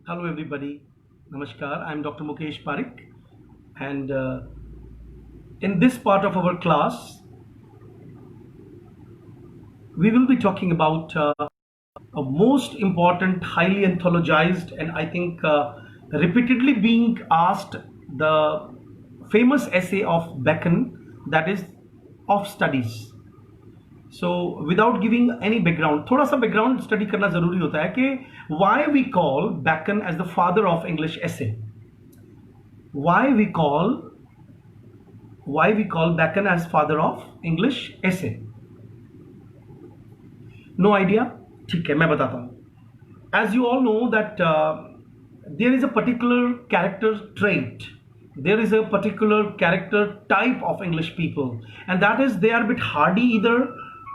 Hello, everybody. Namaskar. I'm Dr. Mukesh Parik, and in this part of our class, we will be talking about a most important, highly anthologized, and I think repeatedly being asked the famous essay of Bacon, that is of studies. So, without giving any background, थोड़ा सा background study करना जरूरी होता है कि why we call Bacon as the father of English essay. Why we call Bacon as father of English essay? No idea? ठीक है मैं बताता हूँ. As you all know that there is a particular character trait, there is a particular character type of English people, and that is they are a bit hardy either,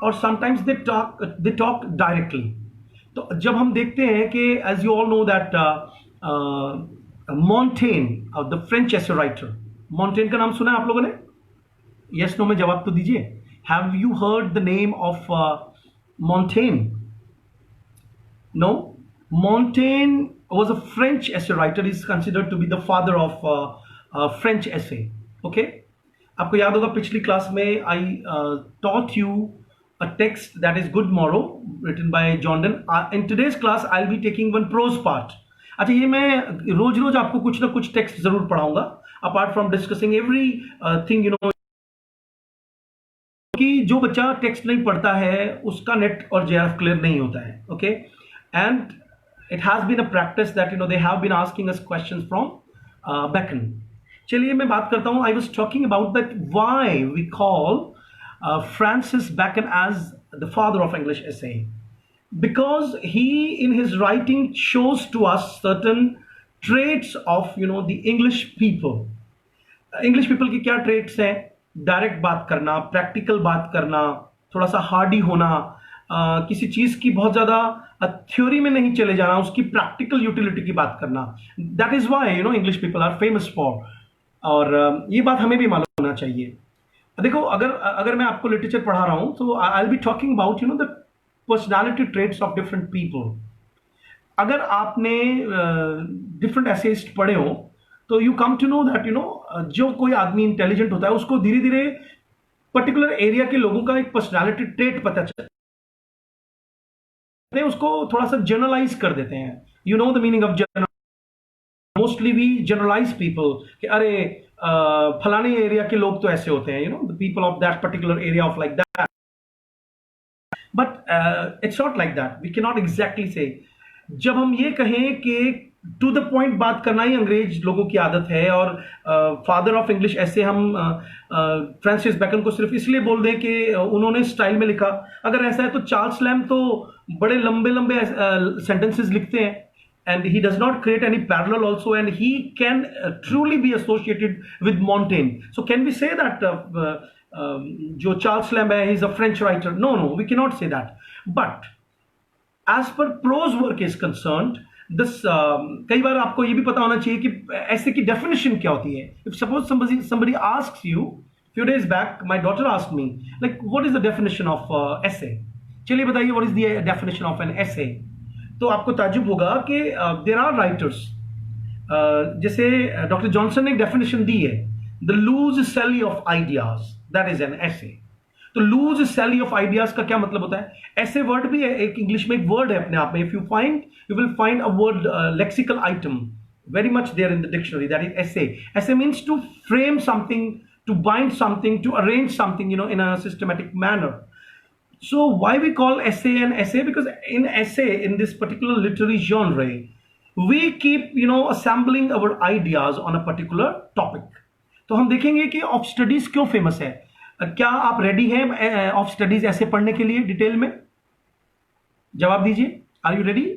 or sometimes they talk directly. तो जब हम देखते हैं कि as you all know that Montaigne, the French essay writer, Montaigne का नाम सुना है आप लोगों ने? Yes, no में जवाब तो दीजिए. Have you heard the name of Montaigne? No. Montaigne was a French essay writer. He is considered to be the father of French essay. Okay. आपको याद होगा पिछली क्लास में I taught you a text that is Good Morrow written by John Donne. In today's class I'll be taking one prose part. अच्छा ये मैं रोज रोज आपको कुछ ना कुछ टेक्स्ट जरूर पढ़ाऊंगा apart from discussing every thing you know. कि जो बच्चा टेक्स्ट नहीं पढ़ता है उसका नेट और जेआरएफ क्लियर नहीं होता है. Okay. And it has been a practice that they have been asking us questions from Bacon. चलिए मैं बात करता हूँ. I was talking about that why we call Francis Bacon as the father of English essay, because he in his writing shows to us certain traits of the English people. English people की क्या traits हैं? Direct बात करना, practical बात करना, थोड़ा सा Hardy होना, किसी चीज की बहुत ज्यादा थ्योरी में नहीं चले जाना, उसकी प्रैक्टिकल यूटिलिटी की बात करना. That is why English people are famous for. और ये बात हमें भी मालूम होना चाहिए. देखो अगर मैं आपको लिटरेचर पढ़ा रहा हूं तो I will be talking about the personality traits of different people. अगर आपने डिफरेंट एसेइस्ट पढ़े हो तो you come to know that जो कोई आदमी इंटेलिजेंट होता है उसको धीरे धीरे पर्टिकुलर एरिया के लोगों का एक पर्सनालिटी ट्रेट पता चलता है, उसको थोड़ा सा जनरलाइज कर देते हैं. You know the meaning of general. Mostly we generalise people कि अरे फलाने एरिया के लोग तो ऐसे होते हैं, the people of that particular area of like that. But it's not like that. We can not exactly say. जब हम ये कहें कि टू द पॉइंट बात करना ही अंग्रेज लोगों की आदत है, और फादर ऑफ इंग्लिश ऐसे हम फ्रांसिस बैकन को सिर्फ इसलिए बोल दें कि उन्होंने स्टाइल में लिखा. अगर ऐसा है तो चार्ल्स लैम्ब तो बड़े लंबे लंबे सेंटेंसेस लिखते हैं, and he does not create any parallel also, and he can truly be associated with Montaigne. So can we say that जो चार्ल्स लैम्ब है, he is a French writer? No, we cannot say that. But as per prose work is concerned, this कई बार आपको ये भी पता होना चाहिए कि ऐसे की डेफिनेशन क्या होती है. If suppose somebody asks you, few days back my daughter asked me like what is the definition of essay. चलिए बताइए what is the definition of an essay. तो आपको ताजुब होगा कि there are writers, जैसे डॉक्टर जॉनसन ने एक डेफिनेशन दी है, the loose sally of ideas, that is an essay. तो लूज सैली ऑफ आइडियाज का क्या मतलब होता है? ऐसे वर्ड भी है, एक इंग्लिश में एक वर्ड है अपने आप में. If you will find a word lexical item very much there in the dictionary, that is essay. Essay means to frame something, to bind something, to arrange something in a systematic manner. So why we call essay an essay? Because in essay, in this particular literary genre, we keep assembling our ideas on a particular topic. तो हम देखेंगे कि of studies क्यों famous है. क्या आप ready हैं of studies ऐसे पढ़ने के लिए डिटेल में? जवाब दीजिए. Are you ready?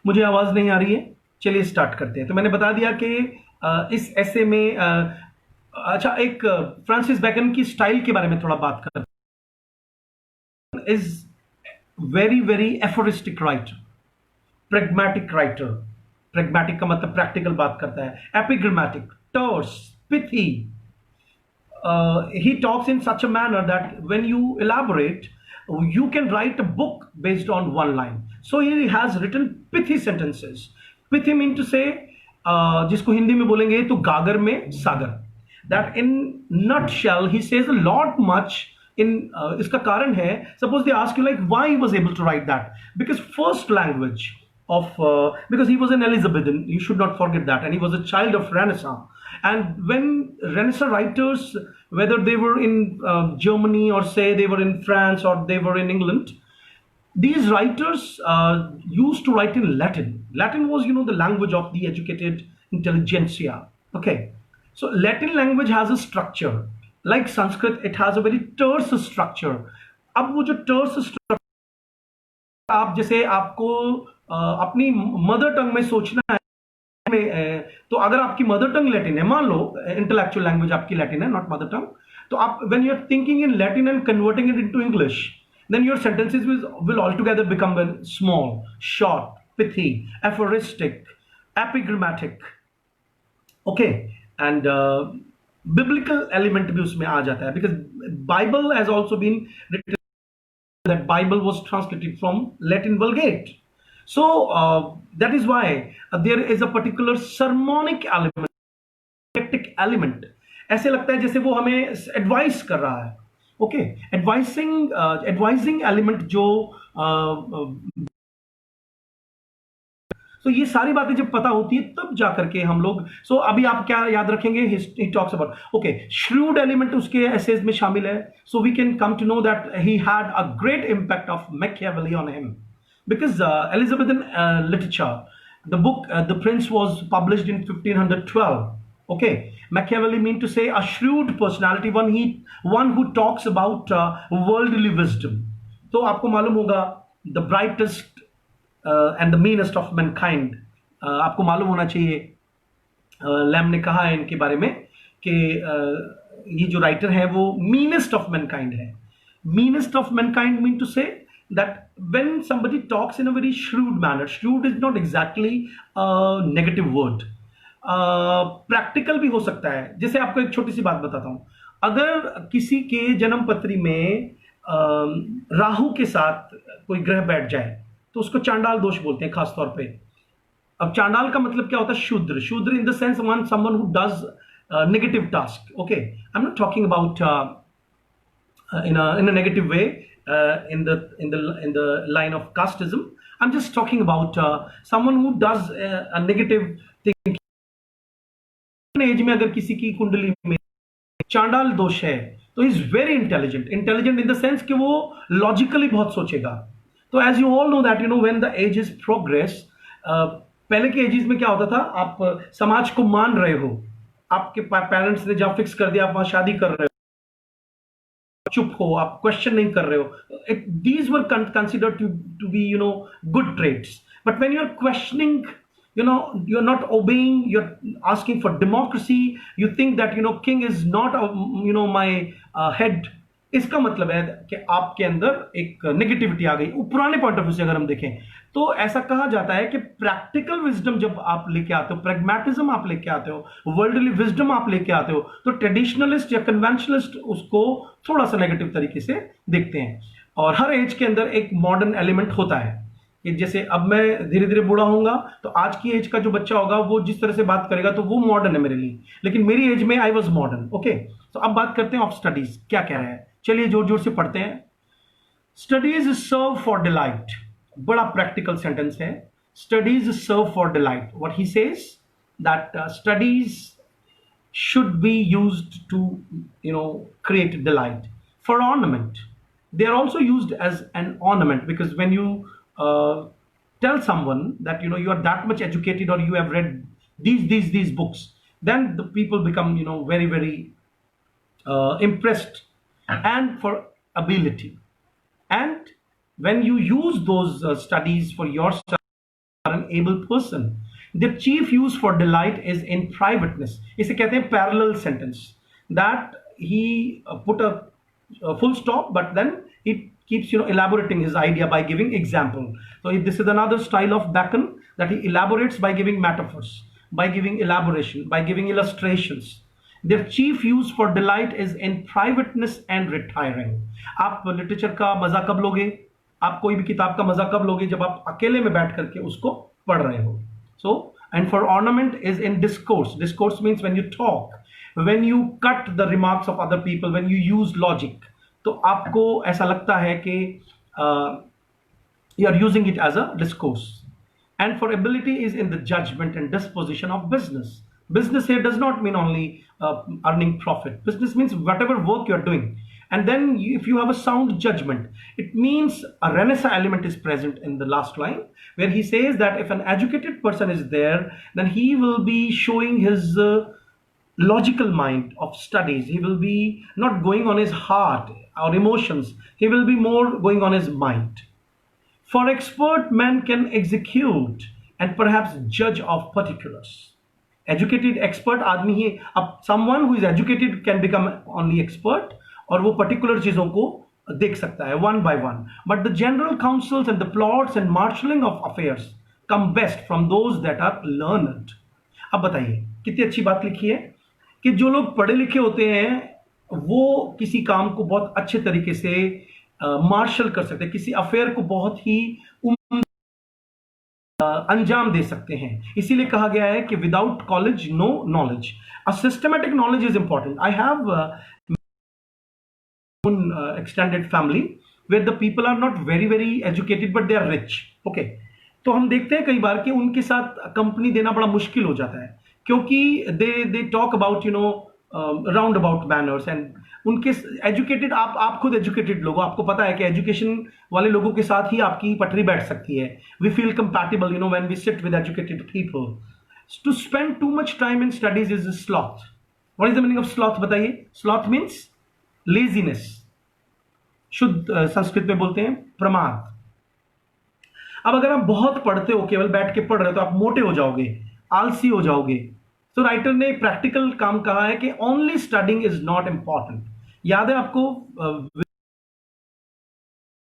मुझे आवाज नहीं आ रही है. चलिए स्टार्ट करते हैं. तो मैंने बता दिया कि इस ऐसे में अच्छा एक फ्रांसिस बैकन की स्टाइल के बारे में थोड़ा बात करते हैं. Is very very aphoristic writer, pragmatic writer. Pragmatic का मतलब प्रैक्टिकल बात करता है. एपिग्रामेटिक, टर्स, pithy. He talks in such a manner that when you elaborate, You can write a book based on one line. So he has written pithy sentences. Pithy mean to say, जिसको हिंदी में बोलेंगे तो गागर में सागर. That in nutshell he says a lot much in इसका कारण है, suppose they ask you like why he was able to write that, because first language of because he was an Elizabethan, you should not forget that, and he was a child of Renaissance. And when Renaissance writers, whether they were in Germany or say they were in France or they were in England, these writers used to write in Latin. Latin was, you know, the language of the educated intelligentsia. Okay, so Latin language has a structure. Like Sanskrit, it has a very terse structure. अब वो जो terse structure, आप जैसे आपको अपनी mother tongue में सोचना है में, तो अगर आपकी मदर टंग लैटिन है, मान लो इंटेलेक्चुअल लैंग्वेज आपकी लैटिन है, नॉट मदर टंग, तो आप when you are thinking in Latin and converting it into English, then your sentences will altogether become small, short, pithy, aphoristic, epigrammatic. Okay, and biblical element भी उसमें आ जाता है, because Bible has also been written, that Bible was translated from Latin Vulgate. So that is why there is a particular sermonic element, didactic element. ऐसे लगता है जैसे वो हमें एडवाइस कर रहा है. ओके, एडवाइजिंग एलिमेंट जो so ये सारी बातें जब पता होती है तब जाकर के हम लोग, so अभी आप क्या याद रखेंगे, he talks about, okay, shrewd element उसके essays में शामिल है. So we can come to know that he had a great impact of Machiavelli on him, because Elizabethan literature, the book The Prince was published in 1512. Okay, Machiavelli mean to say a shrewd personality, one who talks about worldly wisdom. तो आपको मालूम होगा the brightest and the meanest of mankind, आपको मालूम होना चाहिए, lamb ने कहा है इनके बारे में कि ये जो राइटर है वो meanest of mankind है. Meanest of mankind mean to say that when somebody talks in a very shrewd manner, shrewd is not exactly a negative word, practical भी हो सकता है. जैसे आपको एक छोटी सी बात बताता हूं, अगर किसी के जन्म पत्री में राहु के साथ कोई ग्रह बैठ जाए तो उसको चांडाल दोष बोलते हैं खास तौर पे. अब चांडाल का मतलब क्या होता है? शूद्र. शूद्र इन the sense someone who does negative task. Okay, I am not talking about in a negative way, in the line of casteism. I'm just talking about someone who does a negative thing. Age में अगर किसी की कुंडली में चांडाल दोष है तो is very intelligent in the sense कि वो लॉजिकली बहुत सोचेगा. तो as you all know that, you know, when the age is progress, पहले के एजेस में क्या होता था, आप समाज को मान रहे हो, आपके पेरेंट्स ने जहां फिक्स कर दिया आप वहां शादी कर रहे हो, चुप हो, आप क्वेश्चन नहीं कर रहे हो. These were considered to be, you know, good traits. But when you are questioning, you know, you're not obeying, you're asking for democracy, you think that, you know, king is not you know, my head, इसका मतलब है कि आपके अंदर एक negativity आ गई. पुराने point of view से अगर हम देखें तो ऐसा कहा जाता है कि प्रैक्टिकल विजडम जब आप लेके आते हो, प्रैग्मेटिज्म आप लेके आते हो, वर्ल्डली विजडम आप लेके आते हो, तो ट्रेडिशनलिस्ट या कन्वेंशनलिस्ट उसको थोड़ा सा नेगेटिव तरीके से देखते हैं. और हर एज के अंदर एक मॉडर्न एलिमेंट होता है कि जैसे अब मैं धीरे धीरे बूढ़ा होऊंगा तो आज की एज का जो बच्चा होगा वो जिस तरह से बात करेगा तो वो मॉडर्न है मेरे लिए, लेकिन मेरी एज में आई वाज मॉडर्न. ओके, तो अब बात करते हैं ऑफ स्टडीज. क्या कह रहे हैं, चलिए जोर जोर से पढ़ते हैं. Studies serve for delight. बड़ा प्रैक्टिकल सेंटेंस है. Studies serve for delight. What he says that studies should be used to, you know, create delight. For ornament, they are also used as an ornament, because when you tell someone that, you know, you are that much educated or you have read these books, then the people become, you know, very very impressed, and for ability. And when you use those studies for yourself, you are an able person. The chief use for delight is in privateness. इसे कहते हैं parallel sentence, that he put a full stop, but then he keeps, you know, elaborating his idea by giving example. So this is another style of Bacon, that he elaborates by giving metaphors, by giving elaboration, by giving illustrations. Their chief use for delight is in privateness and retiring. आप literature का मजा कब लोगे? आप कोई भी किताब का मजा कब लोगे? जब आप अकेले में बैठ करके उसको पढ़ रहे हो. So, and for ornament is in discourse. Discourse means when you talk, when you cut the remarks of other people, when you use logic. तो आपको ऐसा लगता है कि you are using it as a discourse. And for ability is in the judgment and disposition of business. Business here does not mean only earning profit. Business means whatever work you are doing. And then if you have a sound judgment, it means a renaissance element is present in the last line, where he says that if an educated person is there, then he will be showing his logical mind of studies. He will be not going on his heart or emotions. He will be more going on his mind. For expert man can execute and perhaps judge of particulars. Educated expert आदमी ही, अब someone who is educated can become only expert और वो particular चीजों को देख सकता है one by one. But the general counsels and the plots and marshalling of affairs come best from those that are learned. अब बताइए कितनी अच्छी बात लिखी है कि जो लोग पढ़े लिखे होते हैं वो किसी काम को बहुत अच्छे तरीके से मार्शल कर सकते हैं, किसी अफेयर को बहुत ही अंजाम दे सकते हैं. इसीलिए कहा गया है कि without college no knowledge. A systematic knowledge is important. I have extended family where the people are not very educated but they are rich. Okay, तो हम देखते हैं कई बार कि उनके साथ कंपनी देना बड़ा मुश्किल हो जाता है क्योंकि they talk about round about manners and उनके एजुकेटेड, आप खुद एजुकेटेड लोग, आपको पता है कि एजुकेशन वाले लोगों के साथ ही आपकी पटरी बैठ सकती है. We feel compatible when we sit with educated people. To spend too much time in studies is sloth. What is the meaning of sloth बताइए? Sloth means laziness. शुद्ध संस्कृत में बोलते हैं प्रमाद. अब अगर आप बहुत पढ़ते हो, केवल बैठ के पढ़ रहे हो, तो आप मोटे हो जाओगे, आलसी हो जाओगे. तो राइटर ने प्रैक्टिकल काम कहा है कि only studying is not important. याद है आपको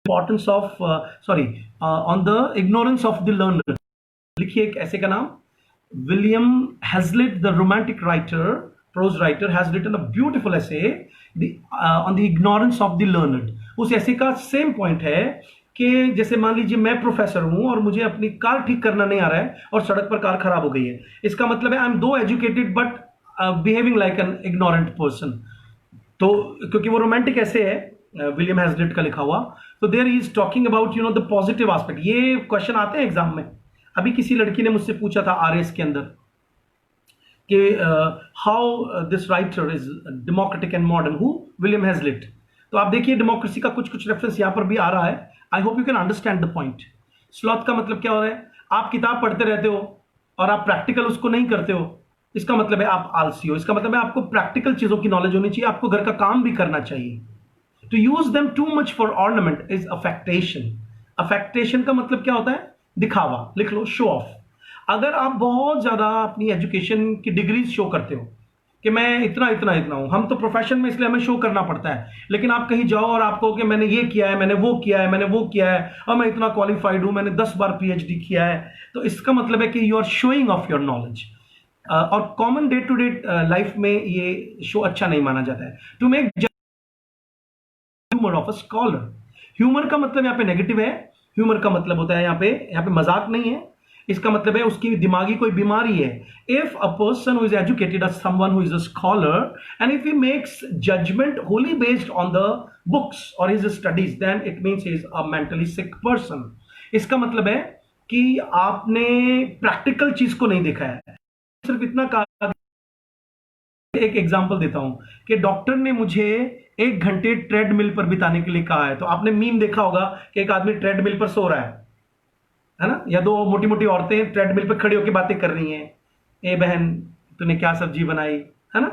importance of on the ignorance of the learner. लिखिए एक ऐसे का नाम, William Hazlitt the romantic writer, prose writer, has written a beautiful essay on the ignorance of the learned. उस essay का same point है कि जैसे मान लीजिए मैं प्रोफेसर हूं और मुझे अपनी कार ठीक करना नहीं आ रहा है और सड़क पर कार खराब हो गई है. इसका मतलब है आई एम दो educated but behaving like an ignorant person. तो क्योंकि वो रोमांटिक ऐसे है, विलियम हैजलिट का लिखा हुआ, तो there he is talking about the positive aspect. ये क्वेश्चन आते हैं एग्जाम में. अभी किसी लड़की ने मुझसे पूछा था आरएस के अंदर कि how this writer is democratic and modern, who? William Hazlitt. तो आप देखिए डेमोक्रेसी का कुछ रेफरेंस यहां पर भी आ रहा है. I hope you can understand the point. Sloth का मतलब क्या हो रहा है? आप किताब पढ़ते रहते हो और आप प्रैक्टिकल उसको नहीं करते हो, इसका मतलब है आप आलसी हो. इसका मतलब है आपको प्रैक्टिकल चीजों की नॉलेज होनी चाहिए, आपको घर का काम भी करना चाहिए. To use them too much for ornament is affectation. Affectation का मतलब क्या होता है? दिखावा. लिख लो, शो ऑफ. अगर आप बहुत ज्यादा अपनी एजुकेशन की डिग्रीज शो करते हो कि मैं इतना हूं, हम तो प्रोफेशन में इसलिए हमें शो करना पड़ता है, लेकिन आप कहीं जाओ और आपको कि मैंने ये किया है, मैंने वो किया है और मैं इतना क्वालिफाइड हूं, मैंने 10 बार पीएचडी किया है, तो इसका मतलब है कि you are showing off your knowledge. और common day to day life में ये शो अच्छा नहीं माना जाता है. To make humour of a scholar. Humour का मतलब यहाँ पे नेगेटिव है. ह्यूमर का मतलब होता है यहाँ पे मजाक नहीं है. इसका मतलब है उसकी दिमागी कोई बीमारी है. If a person who is educated as someone who is a scholar and if he makes judgement wholly based on the books और his studies, then it means he is a mentally sick person. इसका मतलब है कि आपने practical चीज को नहीं देखा है. सिर्फ इतना कहा. एक एग्जांपल देता हूं कि डॉक्टर ने मुझे 1 घंटे ट्रेडमिल पर बिताने के लिए कहा है. तो आपने मीम देखा होगा कि एक आदमी ट्रेडमिल पर सो रहा है ना, या 2 मोटी मोटी औरतें ट्रेडमिल पर खड़ी होकर बातें कर रही हैं, ए बहन तूने क्या सब्जी बनाई, है ना,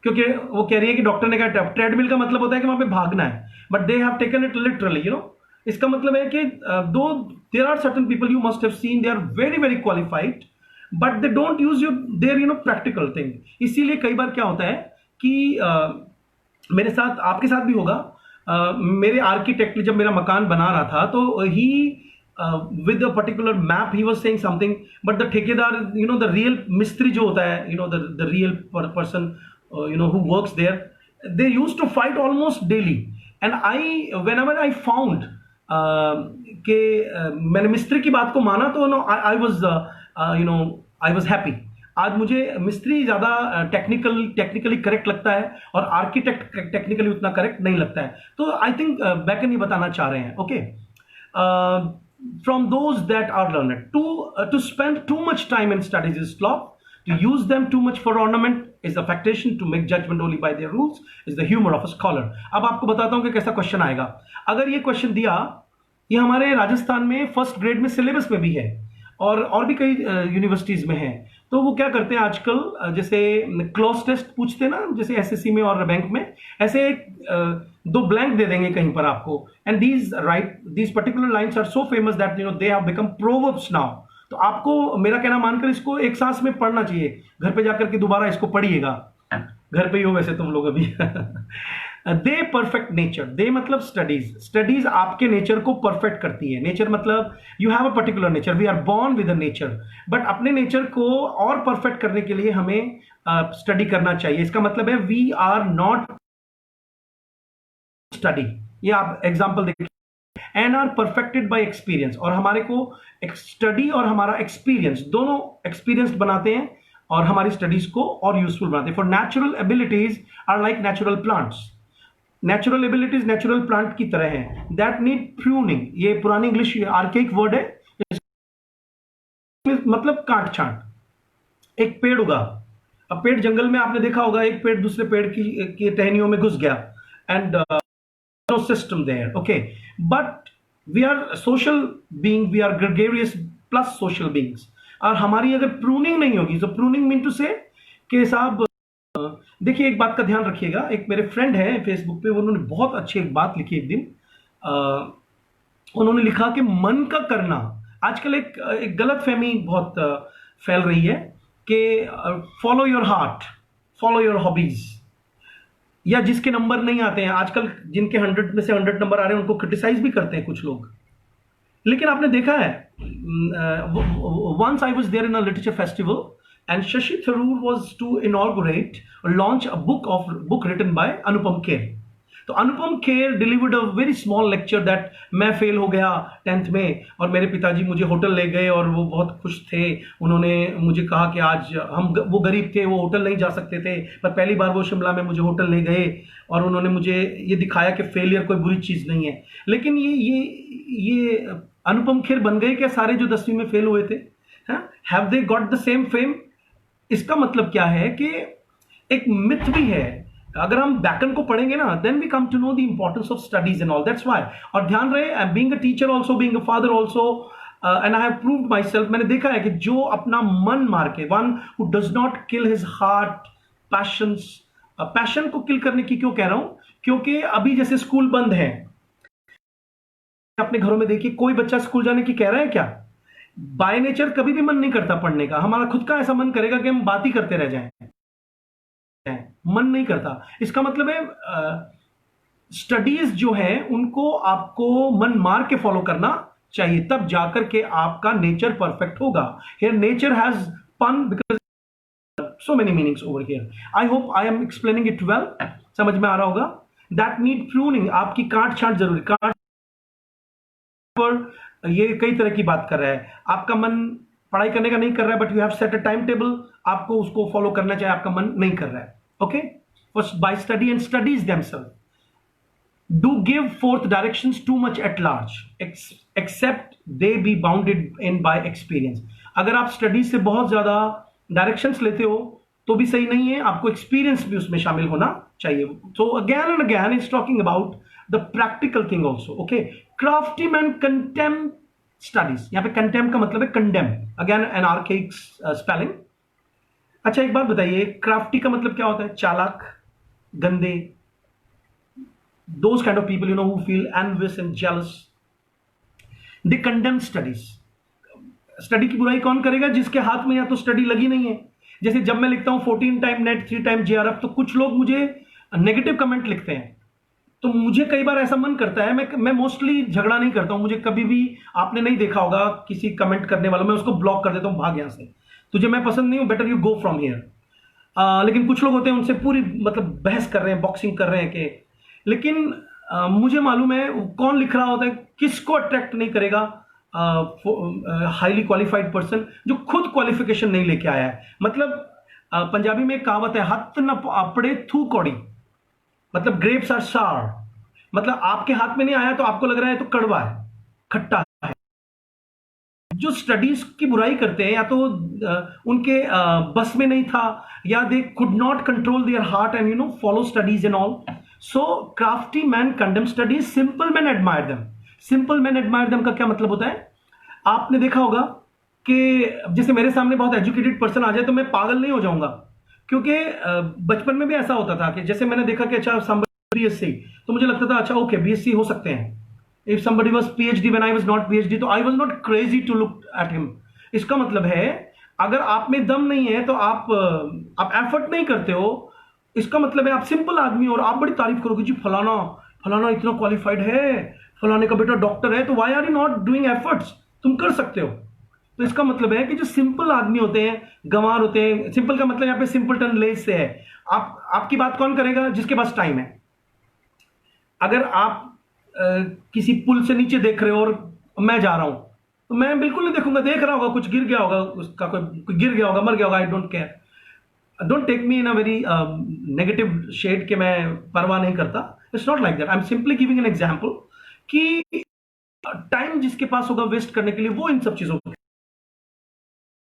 क्योंकि वो कह रही है कि डॉक्टर ने कहा. ट्रेडमिल का मतलब होता है कि वहां पे भागना है, but they have taken it literally. इसका मतलब है कि though there are certain people you must have seen, they are very qualified but they don't use their practical thing. इसीलिए कई बार क्या होता है कि मेरे साथ, आपके साथ भी होगा, मेरे आर्किटेक्ट जब मेरा मकान बना रहा था तो ही with a particular map he was saying something, but the ठेकेदार the real मिस्त्री जो होता है the real person who works there, they used to fight almost daily. And whenever I found कि मैंने मिस्त्री की बात को माना, तो आई वाज हैप्पी. आज मुझे मिस्त्री ज्यादा टेक्निकली करेक्ट लगता है और आर्किटेक्ट टेक्निकली उतना करेक्ट नहीं लगता है. तो आई थिंक बैकन ये बताना चाह रहे हैं, okay, from those that are learned to spend too much time in studies is sloth. To use them too much for ornament is affectation. To make judgment only by their rules is the humor of a scholar. अब आपको बताता हूं कि कैसा question आएगा. अगर ये question दिया, ये हमारे राजस्थान में फर्स्ट ग्रेड में सिलेबस में भी है और भी कई यूनिवर्सिटीज में है. तो वो क्या करते हैं आजकल, जैसे क्लॉज टेस्ट पूछते हैं ना, जैसे एसएससी में और बैंक में, ऐसे दो ब्लैंक दे देंगे कहीं पर आपको. And these particular lines are so famous that they have become proverbs now. तो आपको मेरा कहना मानकर इसको एक सांस में पढ़ना चाहिए. घर पे जाकर के दोबारा इसको पढ़िएगा. घर पे ही हो वैसे तुम लोग अभी. दे परफेक्ट नेचर. दे मतलब स्टडीज आपके नेचर को परफेक्ट करती है. नेचर मतलब you have a particular nature. We are born with a nature, but अपने नेचर को और परफेक्ट करने के लिए हमें स्टडी करना चाहिए. इसका मतलब है वी आर नॉट स्टडी. ये आप एग्जाम्पल देखिए, and are perfected by experience. और हमारे को स्टडी और हमारा एक्सपीरियंस दोनों एक्सपीरियंस बनाते हैं और हमारी स्टडीज को और यूजफुल बनाते हैं. For natural abilities are like natural plants. Natural abilities natural plant की तरह हैं, दैट नीड प्रूनिंग. ये पुरानी इंग्लिश आर्केइक वर्ड है, मतलब काट छांट. एक पेड़ उगा, अब पेड़ जंगल में आपने देखा होगा, एक पेड़ दूसरे पेड़ की टहनियों में घुस गया, and no system there, okay, but we are social being, we are gregarious plus social beings. और हमारी अगर प्रूनिंग नहीं होगी, तो प्रूनिंग मीन टू से कि साहब देखिए, एक बात का ध्यान रखिएगा. एक मेरे फ्रेंड है फेसबुक पे, उन्होंने बहुत अच्छी एक बात लिखी एक दिन. उन्होंने लिखा कि मन का करना, आजकल एक गलत फहमी बहुत फैल रही है कि follow your heart, follow your hobbies, या जिसके नंबर नहीं आते हैं आजकल, जिनके 100 में से 100 नंबर आ रहे हैं, उनको क्रिटिसाइज भी करते हैं कुछ लोग. लेकिन आपने देखा है, once I was there in a literature festival and Shashi Tharoor was to inaugurate launch a book written by Anupam Kher. तो Anupam Kher delivered a very small lecture that मैं फेल हो गया 10th में, और मेरे पिताजी मुझे होटल ले गए और वो बहुत खुश थे. उन्होंने मुझे कहा कि आज वो गरीब थे, वो होटल नहीं जा सकते थे, पर पहली बार वो शिमला में मुझे होटल ले गए और उन्होंने मुझे ये दिखाया कि फेलियर कोई बुरी चीज़ नहीं है. लेकिन ये अनुपम खेर बन गए क्या सारे जो 10वीं में फेल हुए थे? Have they got the same fame? इसका मतलब क्या है कि एक मिथ भी है. अगर हम बैकन को पढ़ेंगे ना, then we come to know the importance of studies and all. That's why. और ध्यान रहे, being a teacher also, being a father also, and I have proved myself. मैंने देखा है कि जो अपना मन मार के, one who does not kill his heart, passion को किल करने की क्यों कह रहा हूं? क्योंकि अभी जैसे स्कूल बंद है, अपने घरों में देखिए, कोई बच्चा स्कूल जाने की कह रहा है क्या? बाय नेचर कभी भी मन नहीं करता पढ़ने का. हमारा खुद का ऐसा मन करेगा कि हम बात ही करते रह जाएं, मन नहीं करता. इसका मतलब है स्टडीज जो है उनको आपको मन मार के फॉलो करना चाहिए, तब जाकर के आपका नेचर परफेक्ट होगा. हियर नेचर हैज पन because so many meanings over here. I hope I am explaining it well. समझ में आ रहा होगा. That need pruning. आपकी काट छांट जरूरी. काट पर ये कई तरह की बात कर रहा है. आपका मन पढ़ाई करने का नहीं कर रहा है, but you have set a time table, आपको उसको फॉलो करना चाहिए. आपका मन नहीं कर रहा है, okay. First by study and studies themselves do give forth directions too much at large, except they be bounded in by experience. अगर आप स्टडी से बहुत ज्यादा डायरेक्शंस लेते हो तो भी सही नहीं है, आपको एक्सपीरियंस भी उसमें शामिल होना चाहिए. So again and again is talking about the practical thing also, okay. Crafty men contemn studies. यहां पे कंटेम का मतलब है condemn, again an archaic spelling. अच्छा, एक बात बताइए, क्राफ्टी का मतलब क्या होता है? चालाक, गंदे. Those kind of people, who feel envious and jealous, they condemn studies. Study की बुराई कौन करेगा? जिसके हाथ में या तो स्टडी लगी नहीं है. जैसे जब मैं लिखता हूं 14 टाइम नेट, 3 टाइम JRF, तो कुछ लोग मुझे नेगेटिव कमेंट लिखते हैं. तो मुझे कई बार ऐसा मन करता है, मैं मोस्टली झगड़ा नहीं करता हूं. मुझे कभी भी, आपने नहीं देखा होगा किसी कमेंट करने वाला, मैं उसको ब्लॉक कर देता हूं, भाग यहां से, तुझे मैं पसंद नहीं हूं, better you go from here. लेकिन कुछ लोग होते हैं उनसे पूरी मतलब बहस कर रहे हैं, बॉक्सिंग कर रहे हैं कि, लेकिन मुझे मालूम है कौन लिख रहा होता है, किसको अट्रैक्ट नहीं करेगा हाईली क्वालिफाइड पर्सन जो खुद क्वालिफिकेशन नहीं लेके आया है। मतलब पंजाबी में एक कहावत है, हथ न अपड़े थू कौड़ी, मतलब ग्रेप्स आर सार, मतलब आपके हाथ में नहीं आया तो आपको लग रहा है तो कड़वा है, खट्टा है। जो स्टडीज की बुराई करते हैं या तो उनके बस में नहीं था, या they could not control their heart and follow studies and all. So crafty man condemn studies, simple man admire them. Simple man admire them का क्या मतलब होता है? आपने देखा होगा कि जैसे मेरे सामने बहुत एजुकेटेड पर्सन आ जाए तो मैं पागल नहीं हो जाऊंगा, क्योंकि बचपन में भी ऐसा होता था कि जैसे मैंने देखा कि अच्छा somebody बीएससी, तो मुझे लगता था अच्छा ओके बीएससी हो सकते हैं। If somebody was PhD when I was not PhD, तो I was not crazy to look at him। इसका मतलब है अगर आप में दम नहीं है तो आप एफर्ट नहीं करते हो, इसका मतलब है आप सिंपल आदमी हो और आप बड़ी तारीफ करोगे जी फलाना फलाना इतना क्वालिफाइड है, फलाने का बेटा डॉक्टर है, तो why are you not doing efforts? तुम कर सकते हो। तो इसका मतलब है कि जो सिंपल आदमी होते हैं, गंवार होते हैं, सिंपल का मतलब यहाँ पे सिंपलटन लेस से है। आपकी बात कौन करेगा? जिसके पास टाइम है। अगर आप किसी पुल से नीचे देख रहे हो और मैं जा रहा हूं, तो मैं बिल्कुल नहीं देखूंगा, देख रहा होगा कुछ गिर गया होगा, उसका कोई गिर गया होगा, मर गया होगा, I don't care. Don't take me in a very negative shade के मैं परवाह नहीं करता। It's not like that, I am simply giving an example कि टाइम जिसके पास होगा वेस्ट करने के लिए वो इन सब चीजों को,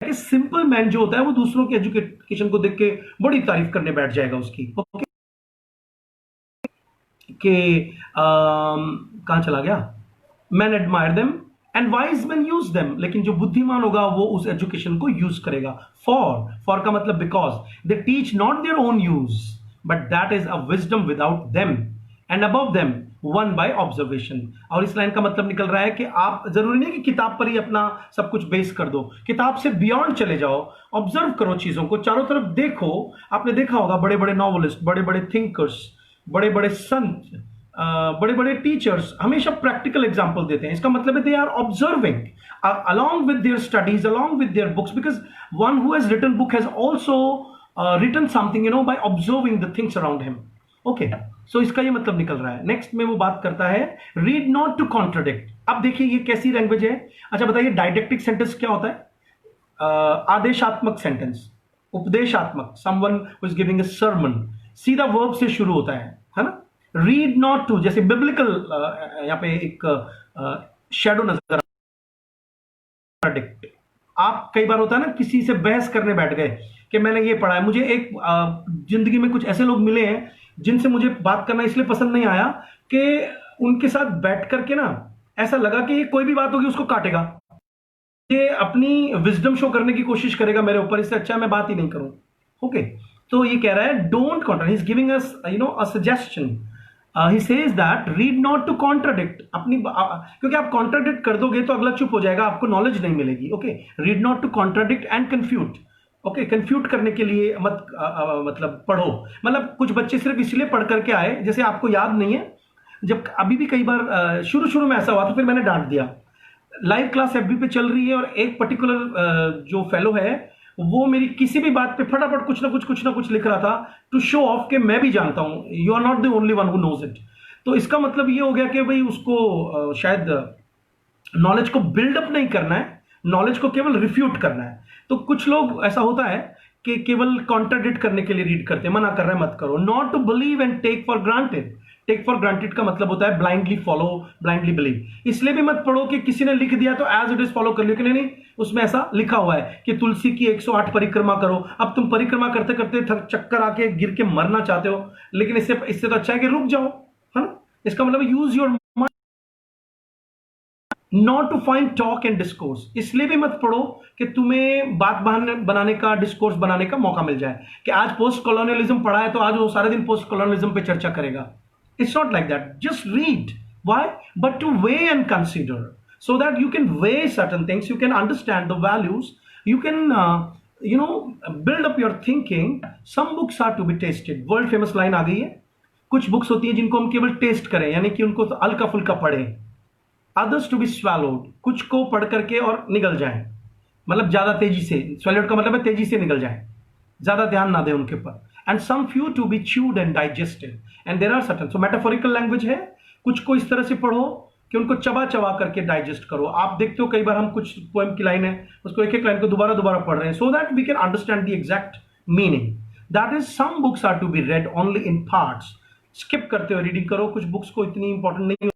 सिंपल मैन जो होता है वो दूसरों के एजुकेशन को देख के बड़ी तारीफ करने बैठ जाएगा उसकी। ओके कि कहां चला गया? Man admire them and wise man use them, लेकिन जो बुद्धिमान होगा वो उस एजुकेशन को यूज करेगा। फॉर का मतलब because they teach not their own use but that is a wisdom without them and above them one by observation. और इस लाइन का मतलब निकल रहा है कि आप जरूरी नहीं कि किताब पर ही अपना सब कुछ बेस कर दो, किताब से बियॉन्ड चले जाओ, ऑब्जर्व करो चीजों को, चारों तरफ देखो। आपने देखा होगा बड़े बड़े नॉवलिस्ट, बड़े बड़े थिंकर्स, बड़े बड़े संत, बड़े बड़े टीचर्स हमेशा प्रैक्टिकल एग्जांपल देते हैं। इसका मतलब है they are observing along with their studies, along with their books, because one who has written book has also written something by observing the things around him. Okay, so इसका ये मतलब निकल रहा है। नेक्स्ट में वो बात करता है रीड नॉट टू कॉन्ट्रडिक्ट। अब देखिए ये कैसी लैंग्वेज है। अच्छा बताइए डायडेक्टिक सेंटेंस क्या होता है? आदेशात्मक सेंटेंस, उपदेशात्मक, someone who is giving a sermon, सीधा वर्ब से शुरू होता है ना। रीड नॉट टू, जैसे बिब्लिकल यहाँ पे एक शेडो नजर, आप कई बार होता है ना किसी से बहस करने बैठ गए कि मैंने ये पढ़ा है। मुझे एक जिंदगी में कुछ ऐसे लोग मिले हैं जिनसे मुझे बात करना इसलिए पसंद नहीं आया कि उनके साथ बैठ करके ना ऐसा लगा कि कोई भी बात होगी उसको काटेगा, ये अपनी विजडम शो करने की कोशिश करेगा मेरे ऊपर, इससे अच्छा मैं बात ही नहीं करूं। ओके, तो ये कह रहा है don't contradict, he is giving us a suggestion. He says that read not to contradict, अपनी क्योंकि आप कॉन्ट्रडिक्ट कर दोगे तो अगला चुप हो जाएगा, आपको नॉलेज नहीं मिलेगी। Okay, read not to contradict and confute. Okay, confute करने के लिए मत मतलब पढ़ो। मतलब कुछ बच्चे सिर्फ इसलिए पढ़ करके आए, जैसे आपको याद नहीं है, जब अभी भी कई बार शुरू में ऐसा हुआ तो फिर मैंने डांट दिया। लाइव क्लास एफबी पे चल रही है और एक पर्टिकुलर जो फेलो है वो मेरी किसी भी बात पे फटाफट कुछ ना कुछ लिख रहा था टू शो ऑफ कि मैं भी जानता हूं, you are not the only one who knows it. तो इसका मतलब ये हो गया कि भाई उसको शायद नॉलेज को बिल्डअप नहीं करना है, नॉलेज को केवल रिफ्यूट करना है। तो कुछ लोग ऐसा होता है कि केवल कॉन्ट्राडिक्ट करने के लिए रीड करते हैं, मना कर रहे हैं मत करो। Not to believe and take for granted. Take for granted का मतलब होता है ब्लाइंडली फॉलो, ब्लाइंडली बिलीव। इसलिए भी मत पढ़ो कि किसी ने लिख दिया तो एज इट इज फॉलो कर लियो, कि नहीं उसमें ऐसा लिखा हुआ है कि तुलसी की 108 परिक्रमा करो। अब तुम परिक्रमा करते करते चक्कर आके गिर के मरना चाहते हो, लेकिन इससे तो अच्छा है कि रुक जाओ, है ना। इसका मतलब use your not to find talk and discourse. इसलिए भी मत पढ़ो कि तुम्हें बात बनाने का, डिस्कोर्स बनाने का मौका मिल जाए कि आज पोस्ट कॉलोनियलिज्म पढ़ा है तो आज वो सारे दिन पोस्ट कॉलोनियलिज्म पे चर्चा करेगा। It's not like that. Just read. Why? But to weigh and consider, so that you can weigh certain things, you can understand the values, you can build up your thinking. Some books are to be tasted. World famous line आ गई है, कुछ books होती है जिनको हम केवल test करें, यानी कि उनको तो हल्का फुल्का पढ़ें। Others to be swallowed, कुछ को पढ़ करके और निगल जाए, मतलब ज्यादा तेजी से। swallowed का मतलब है तेजी से निगल जाए। ज्यादा ध्यान ना दें उनके ऊपर, and some few to be chewed and digested, and there are certain, so metaphorical language है, कुछ को इस तरह से पढ़ो कि उनको चबा चबा करके डाइजेस्ट करो। आप देखते हो कई बार हम कुछ पोएम की लाइन है उसको एक एक लाइन को दोबारा दोबारा पढ़ रहे हैं, so that we can understand the exact meaning. That is some books are to be read only in parts, स्किप करते हुए रीडिंग करो, कुछ बुक्स को इतनी इंपॉर्टेंट नहीं,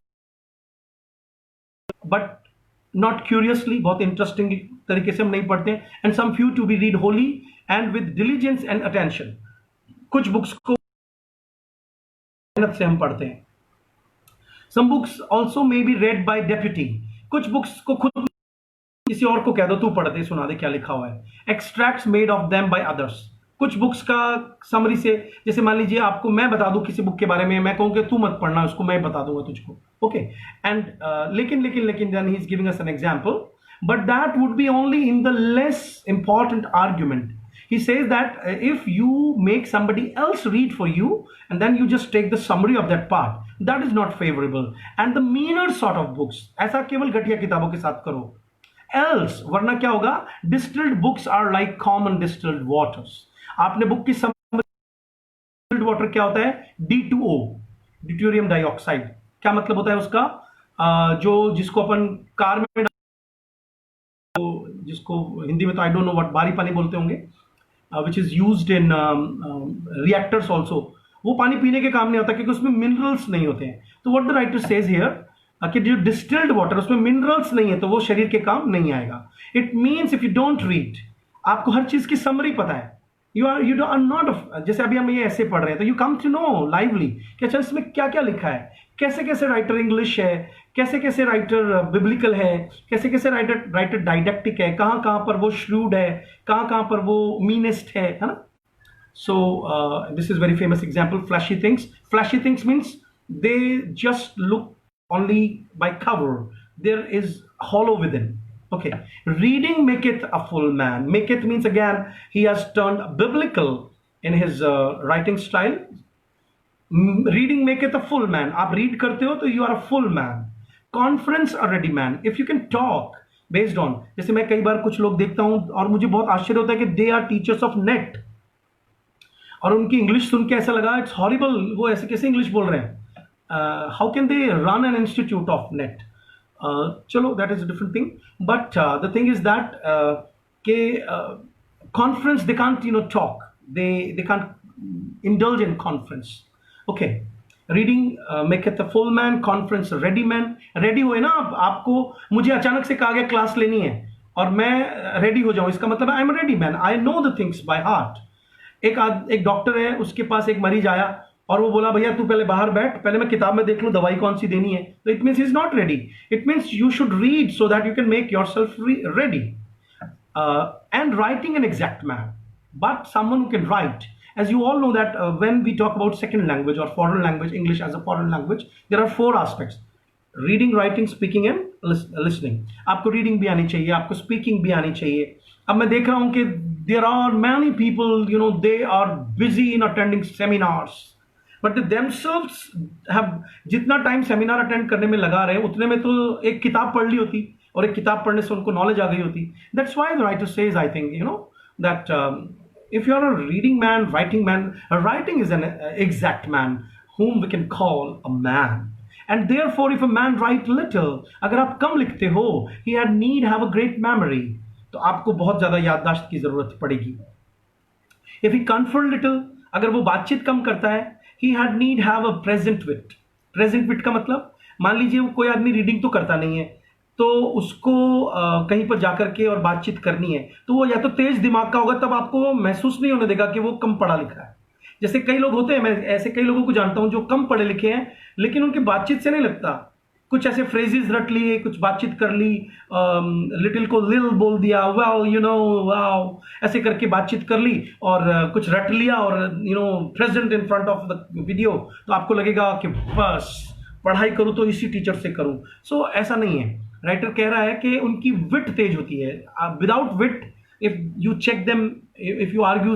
बट नॉट क्यूरियसली, बहुत इंटरेस्टिंग तरीके से हम नहीं पढ़ते हैं, and some few to be read wholly and with diligence and attention, कुछ बुक्स को मेहनत से हम पढ़ते हैं। Some books also may be read by deputy, कुछ बुक्स को खुद किसी और को कह दो तू पढ़ दे सुना दे क्या लिखा हुआ है। Extracts made of them by others, कुछ बुक्स का समरी से, जैसे मान लीजिए आपको मैं बता दूं किसी बुक के बारे में, मैं कहूं कि तू मत पढ़ना उसको, मैं बता दूंगा तुझको, ओके, एंड लेकिन then he is giving us an example, but that would be only in the less important argument. He says that if you make somebody else read for you and then you just take the summary of that part, that is not favorable. And the meaner sort of books, ऐसा केवल घटिया किताबों के साथ करो, else वरना क्या होगा, distilled books are like common distilled waters। आपने बुक की distilled water क्या होता है, D2O, ड्यूटेरियम डाइऑक्साइड, क्या मतलब होता है उसका, जो जिसको अपन कार में, जिसको हिंदी में तो आई डोंट नो व्हाट, भारी पानी बोलते होंगे, which is used in reactors also, वो पानी पीने के काम नहीं होता क्योंकि उसमें मिनरल्स नहीं होते हैं। तो what the writer says here कि जो डिस्टिल्ड वाटर उसमें मिनरल्स नहीं है तो वो शरीर के काम नहीं आएगा। It means if you don't read, आपको हर चीज की समरी पता है, यू आर नॉट, जैसे अभी हम ये ऐसे पढ़ रहे हैं तो you come to know lively कि अच्छा इसमें क्या क्या लिखा है, कैसे कैसे राइटर इंग्लिश है, कैसे कैसे राइटर बिब्लिकल है, कैसे कैसे राइटर डाइडेक्टिक है, कहाँ कहाँ पर वो श्रूड है, कहाँ कहाँ पर वो मीनेस्ट है ना। So this is very famous example, flashy things. Flashy things means they just look only by cover, there is hollow within. Okay, reading maketh a full man. Maketh means again he has turned biblical in his writing style. Reading maketh a full man. आप read करते हो तो you are a full man. Conference a ready man. If you can talk based on, जैसे मैं कई बार कुछ लोग देखता हूँ और मुझे बहुत आश्चर्य होता है कि they are teachers of net, और उनकी इंग्लिश सुन के ऐसा लगा इट्स हॉरिबल, वो ऐसे कैसे इंग्लिश बोल रहे हैं, how can they run an institute of net? Chalo, that is a different thing, but the thing is that conference they can't talk, they can't indulge in conference. Okay, reading maketh a full man, conference a ready man. ready हुए ना आप, आपको मुझे अचानक से कहा गया class लेनी है और मैं रेडी हो जाऊं, इसका मतलब I am ready man, I know the things by heart. एक डॉक्टर है, उसके पास एक मरीज आया और वो बोला भैया तू पहले बाहर बैठ, पहले मैं किताब में देख लूं दवाई कौन सी देनी है, तो it means he is not ready. It means you should read so that you can make yourself ready. And writing an exact man, but someone who can write, as you all know that when we talk about second language or foreign language, English as a foreign language, there are 4 aspects: reading, writing, speaking and listening. आपको reading भी आनी चाहिए, आपको speaking भी आनी चाहिए। अब मैं देख रहा हूं कि there are many people, they are busy in attending seminars, but they themselves have, जितना टाइम सेमिनार अटेंड करने में लगा रहे उतने में तो एक किताब पढ़ ली होती, और एक किताब पढ़ने से उनको नॉलेज आ गई होती। That's why the writer says, I think, that if you are a reading man, writing man, writing is an exact man whom we can call a man. And therefore, if a man write little, अगर आप कम लिखते हो, he had need have a great memory, तो आपको बहुत ज्यादा याददाश्त की जरूरत पड़ेगी। If he confer little, अगर वो बातचीत कम करता है, he had need have a present wit. Present wit का मतलब, मान लीजिए वो कोई आदमी रीडिंग तो करता नहीं है, तो उसको कहीं पर जाकर के और बातचीत करनी है, तो वो या तो तेज दिमाग का होगा, तब आपको महसूस नहीं होने देगा कि वो कम पढ़ा लिखा है। जैसे कई लोग होते हैं, मैं ऐसे कई लोगों को जानता हूं जो कम पढ़े लिखे हैं, लेकिन उनकी बातचीत से नहीं लगता, कुछ ऐसे फ्रेजेस रट लिए, कुछ बातचीत कर ली, लिटिल को लिल बोल दिया, वेल वाओ ऐसे करके बातचीत कर ली, और कुछ रट लिया, और present in front of the video, तो आपको लगेगा कि बस पढ़ाई करूं तो इसी टीचर से करूं। सो ऐसा नहीं है। राइटर कह रहा है कि उनकी विट तेज होती है। Without wit, if you check them, if you argue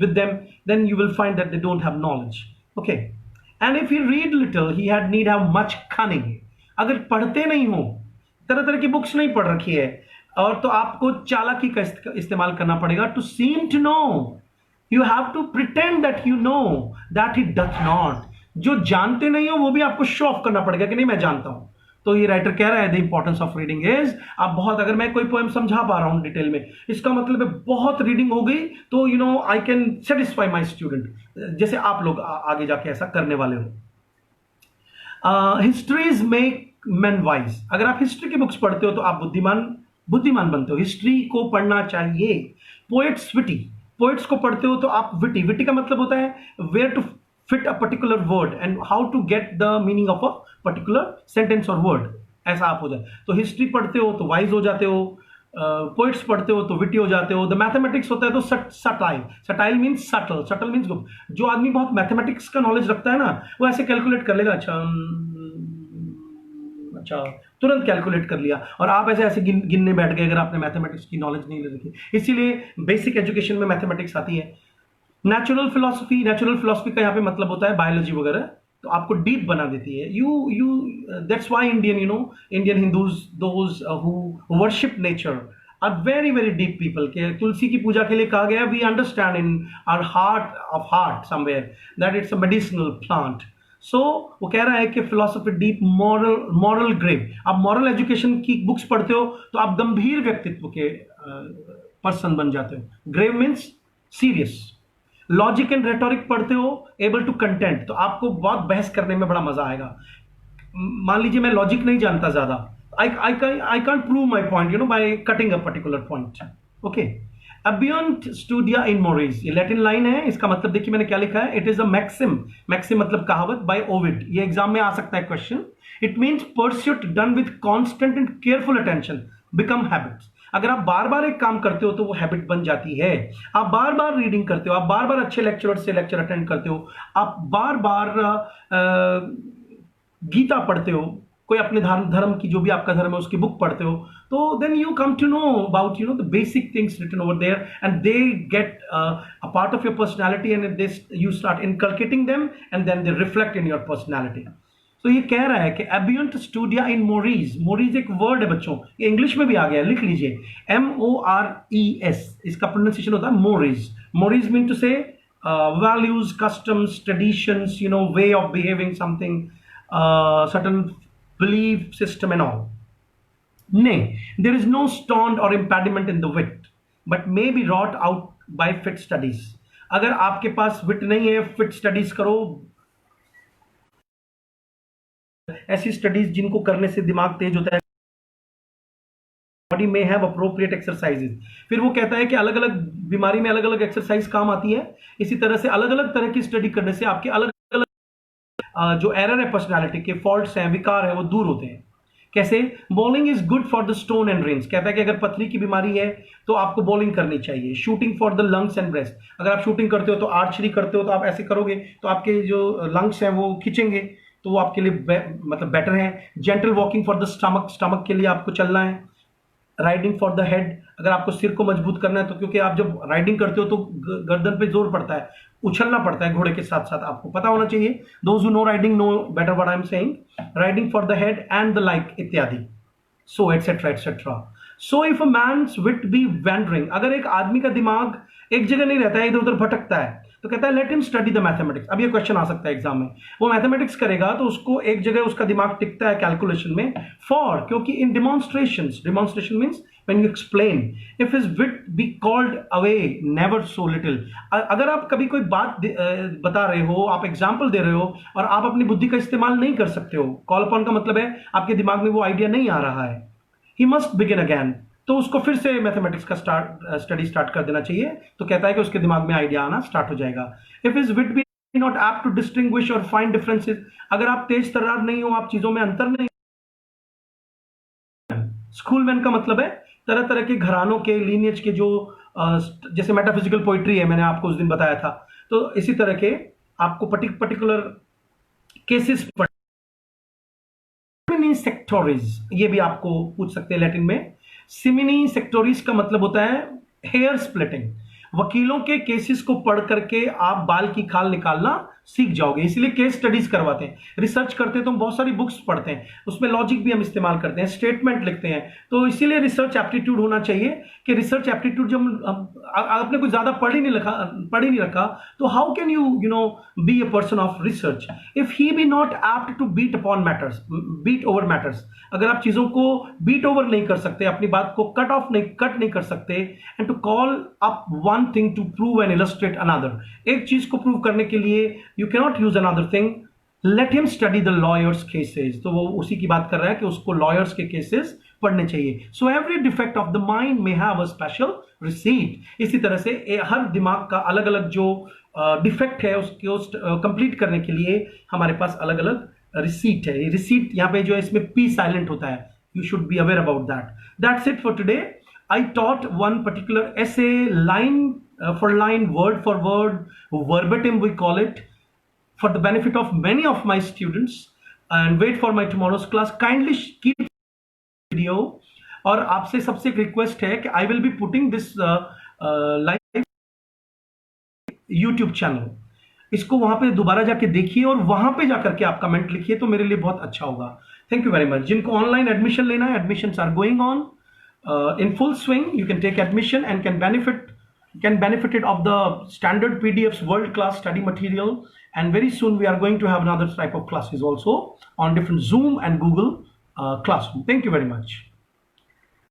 with them, then you will find that they don't have knowledge. Okay, and if he read little, he had need have much cunning. अगर पढ़ते नहीं हो, तरह तरह की books नहीं पढ़ रखी है, और तो आपको चालाकी का इस्तेमाल करना पड़ेगा to seem to know you have to pretend that you know that he doth not. जो जानते नहीं हो वो भी आपको शो ऑफ करना पड़ेगा कि नहीं मैं जानता हूं। तो ये राइटर कह रहा है the importance of reading is, आप बहुत, अगर मैं कोई पोएम समझा पा रहा हूं डिटेल में, इसका मतलब है बहुत रीडिंग हो गई तो you know I can satisfy my student, जैसे आप लोग आगे जाके ऐसा करने वाले हो। हिस्ट्रीज मेक मैन वाइज, अगर आप हिस्ट्री की बुक्स पढ़ते हो तो आप बुद्धिमान बनते हो, हिस्ट्री को पढ़ना चाहिए। पोएट्स विटी, पोएट्स को पढ़ते हो तो आप विटी, विटी का मतलब होता है where to fit a particular word and how to get the meaning of a particular sentence और वर्ड, ऐसा आप हो जाए। तो हिस्ट्री पढ़ते हो तो वाइज हो जाते हो, पोइट्स पढ़ते हो तो विटी हो जाते हो। द मैथमेटिक्स होता है तो style, style means subtle, subtle means गुप्त। जो आदमी बहुत मैथमेटिक्स का नॉलेज रखता है ना वो ऐसे कैलकुलेट कर लेगा, अच्छा अच्छा तुरंत कैलकुलेट कर लिया, और आप ऐसे ऐसे गिनने बैठ गए अगर आपने मैथमेटिक्स की नॉलेज नहीं ले रखी। इसीलिए बेसिक एजुकेशन में मैथमेटिक्स आती है। नेचुरल फिलोसफी, नेचुरल फिलोसफी का यहाँ पे मतलब होता है बायोलॉजी वगैरह, तो आपको डीप बना देती है। You that's why Indian, you know, Indian Hindus, those who worship nature are very very deep people. के तुलसी की पूजा के लिए कहा गया, we understand in our heart of heart somewhere that it's a medicinal plant. So वो कह रहा है कि फिलोसफी डीप, मॉरल ग्रेव। आप मॉरल एजुकेशन की बुक्स पढ़ते हो तो आप गंभीर व्यक्तित्व के पर्सन बन जाते हो। Grave means serious. Logic and rhetoric पढ़ते हो, एबल टू कंटेंट, तो आपको बहुत बहस करने में बड़ा मजा आएगा। मान लीजिए मैं लॉजिक नहीं जानता ज्यादा, I can't prove my point you know by cutting a particular point. Okay, अबियंट स्टूडिया इन मोरिस, ये लैटिन लाइन है, इसका मतलब देखिए मैंने क्या लिखा है, it is a maxim, maxim मतलब कहावत, बाय ओविड। ये एग्जाम में आ सकता है question. It means pursuit done with constant and careful attention become habits. अगर आप बार बार एक काम करते हो तो वो हैबिट बन जाती है। आप बार बार रीडिंग करते हो, आप बार बार अच्छे लेक्चरर से लेक्चर अटेंड करते हो, आप बार बार गीता पढ़ते हो, कोई अपने धर्म की जो भी आपका धर्म है उसकी बुक पढ़ते हो, तो then you come to know about you know the basic things written over there and they get a part of your personality and this you start inculcating them and then they reflect in your personality. तो ये कह रहा है कि एबियंट स्टूडिया इन मोरीज, मोरीज एक word है बच्चों, ये इंग्लिश में भी आ गया, लिख लीजिए MORES, इसका प्रोनाउंसिएशन होता है मोरीज। मोरीज मीन टू से values, customs, traditions, you know, way of behaving something, certain belief system and all. Nay, there is no stone or impediment in the wit, but may be wrought out by fit studies. अगर आपके पास विट नहीं है, fit studies करो, ऐसी studies जिनको करने से दिमाग तेज होता है। बॉडी में हैव अप्रोप्रिएट एक्सरसाइजेज। फिर वो कहता है कि अलग अलग बीमारी में अलग अलग एक्सरसाइज काम आती है, इसी तरह से अलग अलग तरह की स्टडी करने से आपके अलग अलग जो एरर है पर्सनालिटी के, फॉल्ट्स हैं, विकार है, वो दूर होते हैं। कैसे? Bowling is good for the stone and range, कहता है कि अगर पथरी की बीमारी है तो आपको बॉलिंग करनी चाहिए। Shooting for the lungs and breast, अगर आप शूटिंग करते हो तो आर्चरी करते हो तो आप ऐसे करोगे तो आपके जो लंग्स हैं वो खींचेंगे, तो वो आपके लिए मतलब बेटर है। Gentle walking for the stomach, stomach के लिए आपको चलना है। राइडिंग फॉर द हेड, अगर आपको सिर को मजबूत करना है तो, क्योंकि आप जब राइडिंग करते हो तो गर्दन पे जोर पड़ता है, उछलना पड़ता है घोड़े के साथ साथ, आपको पता होना चाहिए। Those who know riding know better what I am saying. Riding for the head and the like इत्यादि, so etcetera etcetera. So if a man's wit be wandering, अगर एक आदमी का दिमाग एक जगह नहीं रहता है, इधर उधर भटकता है, तो कहता है late him study the mathematics. अब ये क्वेश्चन आ सकता है एग्जाम में, वो मैथमेटिक्स करेगा तो उसको एक जगह उसका दिमाग टिकता है कैलकुलेशन में, फॉर, क्योंकि in demonstrations, demonstration means when you explain, if his wit be called away never so little. अगर आप कभी कोई बात बता रहे हो, आप एग्जाम्पल दे रहे हो और आप अपनी बुद्धि का इस्तेमाल नहीं कर सकते हो, कॉल अपॉन का मतलब है आपके दिमाग में वो आइडिया नहीं आ रहा है, ही मस्ट बिगिन अगैन, तो उसको फिर से मैथमेटिक्स का स्टडी स्टार्ट कर देना चाहिए। तो कहता है कि उसके दिमाग में आइडिया आना स्टार्ट हो जाएगा। If is wit be not apt to distinguish और फाइंड डिफरेंसेस, अगर आप तेज तर्रार नहीं हो, आप चीजों में अंतर नहीं। स्कूलमैन का मतलब है तरह तरह के घरानों के, लीनियज के, जो जैसे मेटाफिजिकल पोइट्री है, मैंने आपको उस दिन बताया था, तो इसी तरह के आपको पर्टिकुलर केसेस। सेक्टोरीज, ये भी आपको पूछ सकते हैं लैटिन में। सिमिनी सेक्टोरीज का मतलब होता है हेयर स्प्लिटिंग, वकीलों के केसेस को पढ़ करके आप बाल की खाल निकालना सीख जाओगे। इसीलिए केस स्टडीज करवाते हैं, रिसर्च करते हैं तो हम बहुत सारी बुक्स पढ़ते हैं, उसमें लॉजिक भी हम इस्तेमाल करते हैं, स्टेटमेंट लिखते हैं। तो इसीलिए रिसर्च एप्टीट्यूड होना चाहिए कि रिसर्च एप्टीट्यूड जब आपने कुछ ज्यादा पढ़ ही नहीं रखा तो how can you know be a person of research if he be not apt to beat upon matters, beat over matters. अगर आप चीजों को बीट ओवर नहीं कर सकते, अपनी बात को कट नहीं कर सकते, and to call up one thing to prove and illustrate another, एक चीज को प्रूव करने के लिए you cannot use another thing, let him study the lawyers cases. तो वो उसी की बात कर रहा है कि उसको लॉयर्स के केसेस पढ़ने चाहिए। So every defect of the mind may have a special receipt. इसी तरह से हर दिमाग का अलग अलग जो डिफेक्ट है उसको कंप्लीट करने के लिए हमारे पास अलग अलग रिसीट है। रिसीट यहाँ पे जो है इसमें पी साइलेंट होता है, you should be aware about that. That's it for today. I taught one particular essay, line for line, word for word, verbatim we call it, for the benefit of many of my students, and wait for my tomorrow's class. Kindly keep video, और आपसे सबसे एक request है कि आई will be putting this live YouTube channel, इसको वहां पे दोबारा जाके देखिए और वहां पे जाकर के आप कमेंट लिखिए तो मेरे लिए बहुत अच्छा होगा। Thank you very much. जिनको ऑनलाइन एडमिशन लेना है, admissions are going on in full swing. You can take admission and can benefit it of the standard PDFs, world class study material, and very soon we are going to have another type of classes also on different Zoom and Google Classroom. Thank you very much.